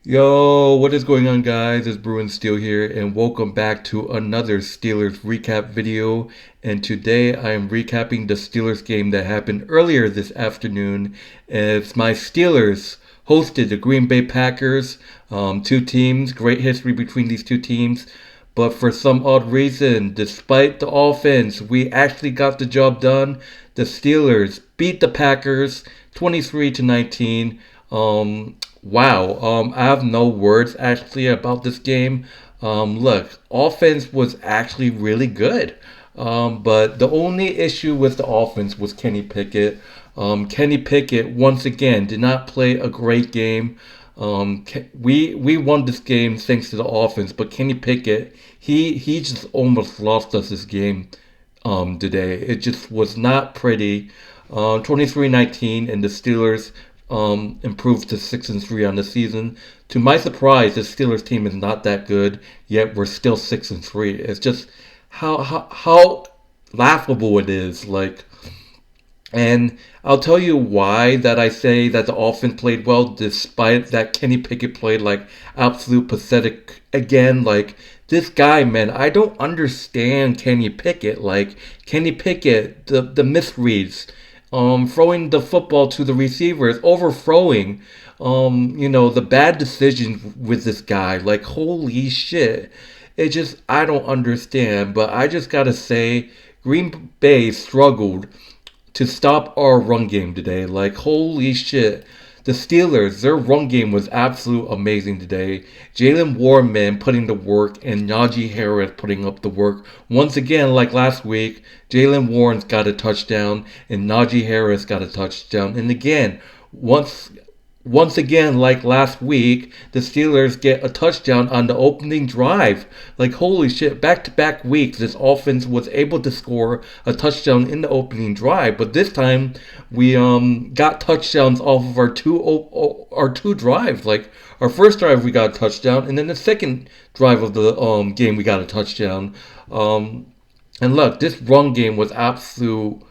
Yo, what is going on, guys? It's Bruin Steel here, and welcome back to another Steelers recap video. And today I am recapping the Steelers game that happened earlier this afternoon. As my Steelers hosted the Green Bay Packers. Two teams, great history between these two teams. But for some odd reason, despite the offense, we actually got the job done. The Steelers beat the Packers 23 to 19. Wow. I have no words actually about this game. Look, offense was actually really good. But the only issue with the offense was Kenny Pickett. Kenny Pickett once again did not play a great game. We won this game thanks to the offense, but Kenny Pickett he just almost lost us this game today. It just was not pretty. 23-19, and the Steelers improved to 6-3 on the season. To my surprise, the Steelers team is not that good, yet we're still 6-3. It's just how laughable it is. And I'll tell you why that I say that the offense played well, despite that Kenny Pickett played like absolute pathetic again. Like, this guy, man, I don't understand Kenny Pickett. Like, Kenny Pickett, the misreads, throwing the football to the receivers, overthrowing, the bad decisions with this guy. Like, holy shit. It just, I don't understand. But I just gotta say, Green Bay struggled to stop our run game today. Like, holy shit. The Steelers, their run game was absolute amazing today. Jaylen Warren, man, putting the work, and Najee Harris putting up the work. Once again, like last week, Jaylen Warren's got a touchdown, and Najee Harris got a touchdown. And again, once again, like last week, the Steelers get a touchdown on the opening drive. Like, holy shit, back to back weeks, this offense was able to score a touchdown in the opening drive. But this time, we got touchdowns off of our two drives. Like, our first drive, we got a touchdown, and then the second drive of the game, we got a touchdown. And look, this run game was absolute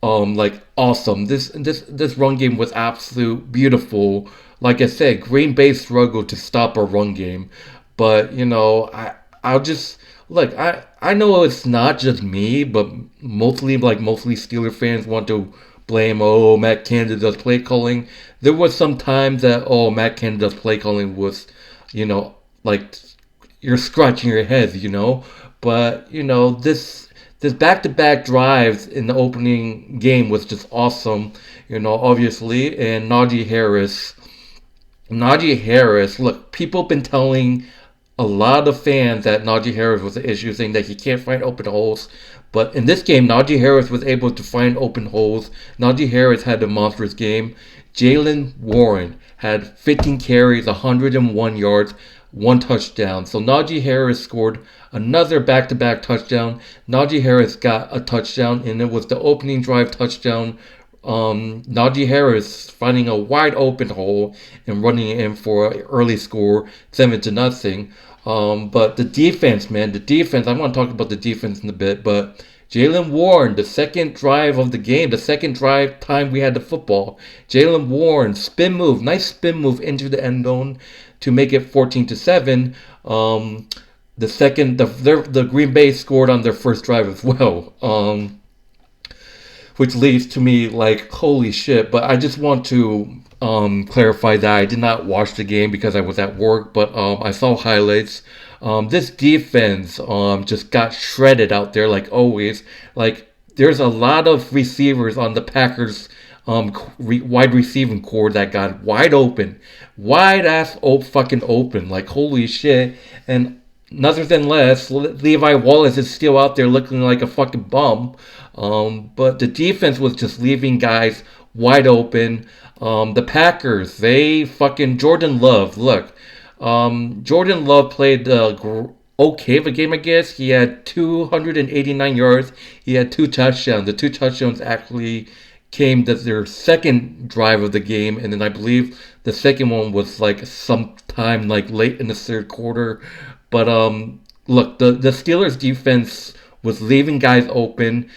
awesome. This run game was absolute beautiful. Like I said, Green Bay struggled to stop a run game, but I'll just look. I know it's not just me, but mostly Steeler fans want to blame Matt Canada's play calling. There was some times that Matt Canada's play calling was, like, you're scratching your head, but this back-to-back drives in the opening game was just awesome, obviously. And Najee Harris, look, people have been telling a lot of fans that Najee Harris was the issue, saying that he can't find open holes. But in this game, Najee Harris was able to find open holes. Najee Harris had a monstrous game. Jaylen Warren had 15 carries, 101 yards, one touchdown. So Najee Harris scored another back-to-back touchdown. Najee Harris got a touchdown, and it was the opening drive touchdown. Najee Harris finding a wide open hole and running it in for an early score, 7-0. But the defense, man, I want to talk about the defense in a bit, but Jaylen Warren, the second drive of the game, the second drive time we had the football. Jaylen Warren, nice spin move into the end zone to make it 14-7. The Green Bay scored on their first drive as well. Which leads to me like, holy shit. But I just want to clarify that I did not watch the game because I was at work, but I saw highlights. This defense just got shredded out there like always. Like, there's a lot of receivers on the Packers wide receiving core that got wide ass fucking open. Like, holy shit. And nonetheless, Levi Wallace is still out there looking like a fucking bum. But the defense was just leaving guys wide open. The Packers, they fucking Jordan Love. Look, Jordan Love played okay of a game, I guess. He had 289 yards. He had two touchdowns. The two touchdowns actually came to their second drive of the game, and then I believe the second one was like sometime like late in the third quarter. But look, the Steelers defense was leaving guys open.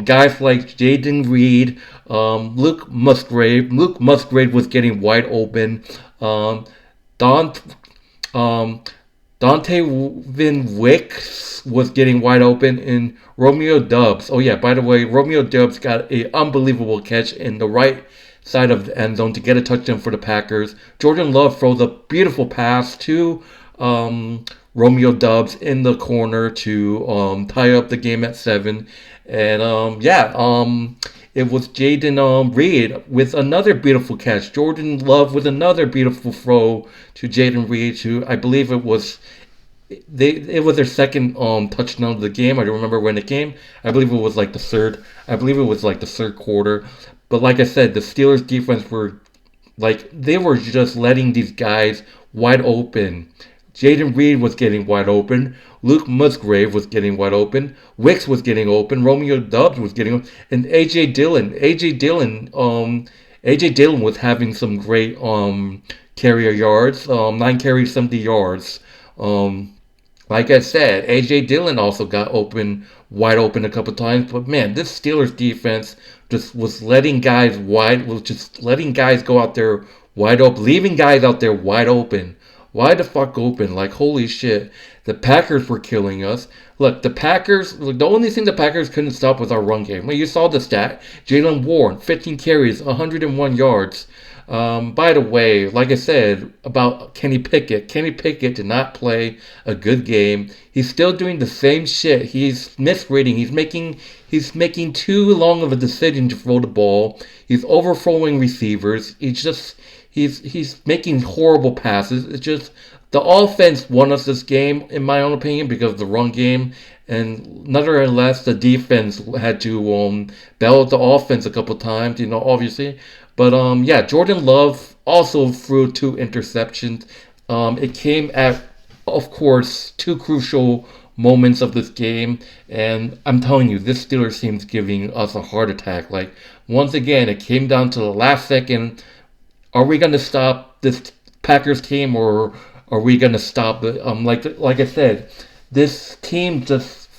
Guys like Jaden Reed, Luke Musgrave. Luke Musgrave was getting wide open. Don, um, Dante Wicks was getting wide open, and Romeo Dubs. Oh yeah, by the way, Romeo Dubs got a unbelievable catch in the right side of the end zone to get a touchdown for the Packers. Jordan Love throws a beautiful pass to Romeo Dubs in the corner to tie up the game at 7. And it was Jaden Reed with another beautiful catch. Jordan Love with another beautiful throw to Jaden Reed, who I believe it was their second touchdown of the game. I don't remember when it came. I believe it was like the third. I believe it was like the third quarter. But like I said, the Steelers defense were like they were just letting these guys wide open. Jaden Reed was getting wide open. Luke Musgrave was getting wide open. Wicks was getting open. Romeo Dubs was getting open. And AJ Dillon was having some great carrier yards. 9 carries, 70 yards. Like I said, AJ Dillon also got wide open a couple times. But man, this Steelers defense was just letting guys go out there wide open, leaving guys out there wide open. Wide the fuck open. Like, holy shit. The Packers were killing us. Look, the only thing the Packers couldn't stop was our run game. Well, you saw the stat. Jaylen Warren, 15 carries, 101 yards. By the way, like I said about Kenny Pickett did not play a good game. He's still doing the same shit. He's misreading. He's making too long of a decision to throw the ball. He's overthrowing receivers. He's making horrible passes. It's just the offense won us this game, in my own opinion, because of the run game. And nonetheless, the defense had to bail out the offense a couple times, obviously. But Jordan Love also threw 2 interceptions. It came at, of course, 2 crucial moments of this game, and I'm telling you, this Steelers team's giving us a heart attack. Like, once again, it came down to the last second. Are we going to stop this Packers team, or are we going to stop it? Like I said, this team just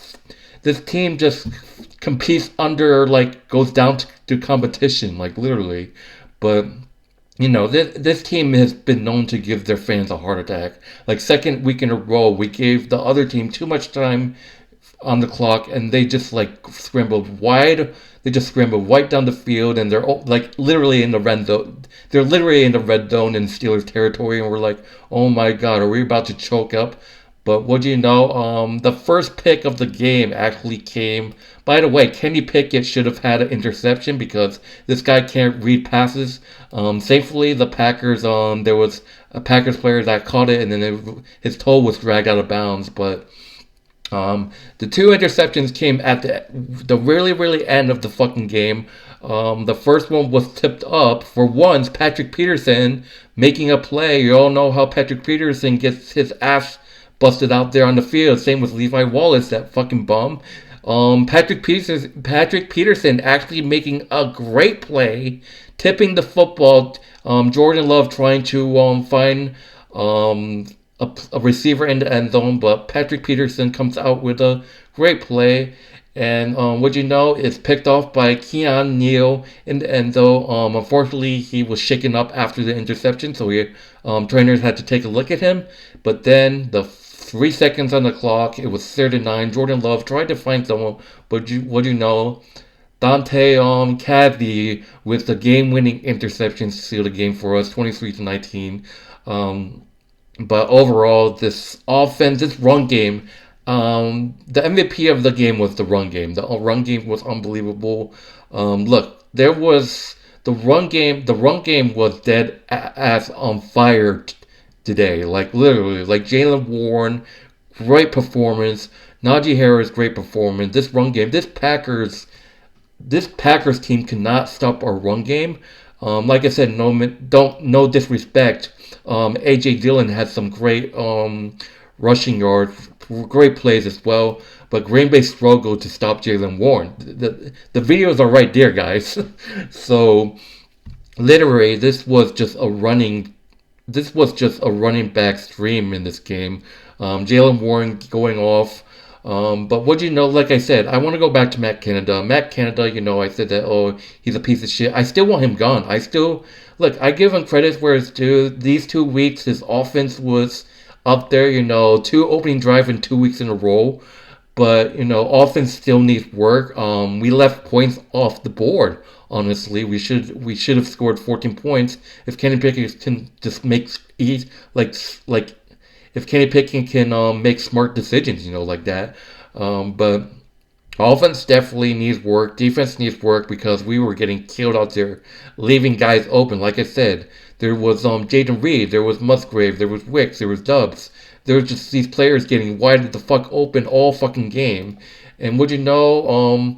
competes under, like, goes down to competition, like, literally. But this team has been known to give their fans a heart attack. Like, second week in a row, we gave the other team too much time on the clock, and they just like scrambled wide. They just scrambled right down the field, and they're like literally in the red zone. They're literally in the red zone in Steelers territory, and we're like, oh my god, are we about to choke up? But what do you know? The first pick of the game actually came. By the way, Kenny Pickett should have had an interception because this guy can't read passes. Thankfully, the Packers, there was a Packers player that caught it, and then his toe was dragged out of bounds. But the 2 interceptions came at the really, really end of the fucking game. The first one was tipped up for once. Patrick Peterson making a play. You all know how Patrick Peterson gets his ass busted out there on the field. Same with Levi Wallace, that fucking bum. Patrick Peterson actually making a great play, tipping the football. Jordan Love trying to find a receiver in the end zone, but Patrick Peterson comes out with a great play. And what you know is picked off by Keanu Neal in the end zone. Unfortunately, he was shaken up after the interception, so trainers had to take a look at him. But then the 3 seconds on the clock, it was 39. Jordan Love tried to find someone, but what do you know? Damontae Kazee with the game-winning interception to seal the game for us, 23-19. But overall, this offense, this run game, the MVP of the game was the run game. The run game was unbelievable. Look, there was the run game. The run game was dead ass on fire today. Like literally, like Jaylen Warren, great performance. Najee Harris, great performance. This run game, this Packers team cannot stop our run game. Like I said, no disrespect. AJ Dillon had some great rushing yards, great plays as well. But Green Bay struggled to stop Jaylen Warren. The videos are right there, guys. So literally, this was just a running back stream in this game. Jaylen Warren going off. But what you know, like I said, I want to go back to Matt Canada. Matt Canada, I said that, oh, he's a piece of shit. I still want him gone. Look, I give him credit where it's due. These 2 weeks, his offense was up there, 2 opening drive in 2 weeks in a row. But, offense still needs work. We left points off the board. Honestly, we should have scored 14 points if Kenny Pickett can just make like if Kenny Pickett can make smart decisions, like that. But offense definitely needs work. Defense needs work because we were getting killed out there, leaving guys open. Like I said, there was Jaden Reed, there was Musgrave, there was Wicks, there was Dubs. There was just these players getting wide the fuck open all fucking game. And would you know,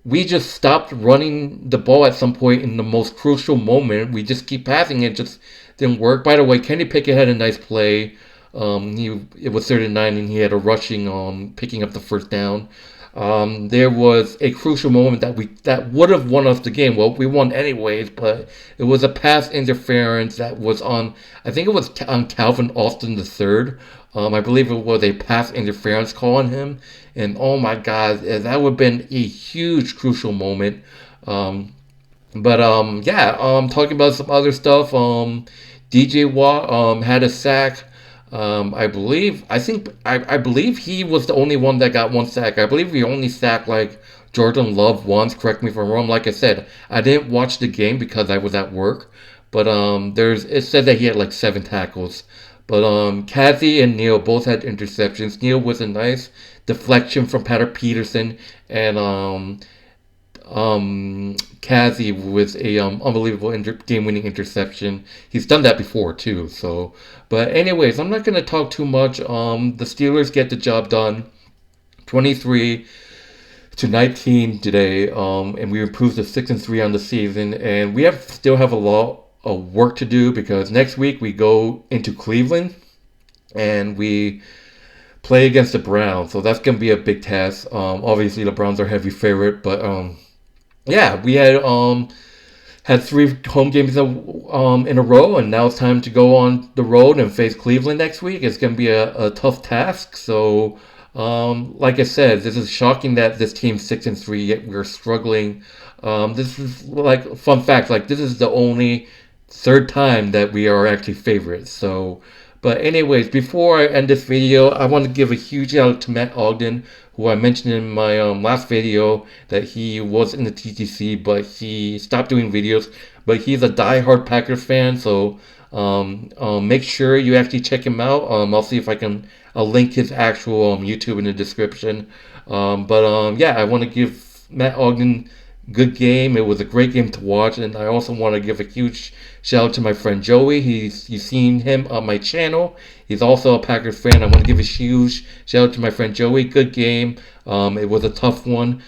we just stopped running the ball at some point in the most crucial moment. We just keep passing it, just didn't work. By the way, Kenny Pickett had a nice play. It was 39 and he had a rushing picking up the first down. There was a crucial moment that would have won us the game. Well, we won anyways, but it was a pass interference that was on. I think it was on Calvin Austin III. I believe it was a pass interference call on him, and oh my God, that would have been a huge crucial moment. Talking about some other stuff. DJ Watt had a sack. I believe he was the only one that got one sack. I believe we only sacked like Jordan Love once. Correct me if I'm wrong. Like I said, I didn't watch the game because I was at work. But it said that he had like 7 tackles. But Kazee and Neal both had interceptions. Neal was a nice deflection from Patrick Peterson, and Kazee was a unbelievable game-winning interception. He's done that before too. So, but anyways, I'm not gonna talk too much. The Steelers get the job done, 23-19 today. And we improved to 6-3 on the season, and we still have a lot of work to do because next week we go into Cleveland and we play against the Browns. So that's gonna be a big task. Obviously the Browns are heavy favorite, but we had 3 home games in a row, and now it's time to go on the road and face Cleveland next week. It's going to be a tough task. So, like I said, this is shocking that this team's 6-3, yet we're struggling. This is like fun fact. Like this is the only 3rd time that we are actually favorites. So, but anyways, before I end this video, I want to give a huge shout out to Matt Ogden, who I mentioned in my last video that he was in the TTC, but he stopped doing videos. But he's a diehard Packers fan, so make sure you actually check him out. I'll see if I'll link his actual YouTube in the description. I want to give Matt Ogden good game. It was a great game to watch, and I also want to give a huge shout out to my friend Joey. You've seen him on my channel. He's also a Packers fan. I want to give a huge shout out to my friend Joey. Good game. It was a tough one.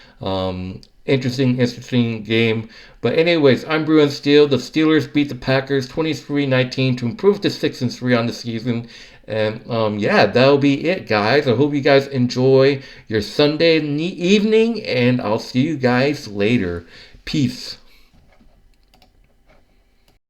Interesting game. But anyways, I'm Bruin Steel. The Steelers beat the Packers 23-19 to improve to 6-3 on the season. And that'll be it, guys. I hope you guys enjoy your Sunday evening, and I'll see you guys later. Peace.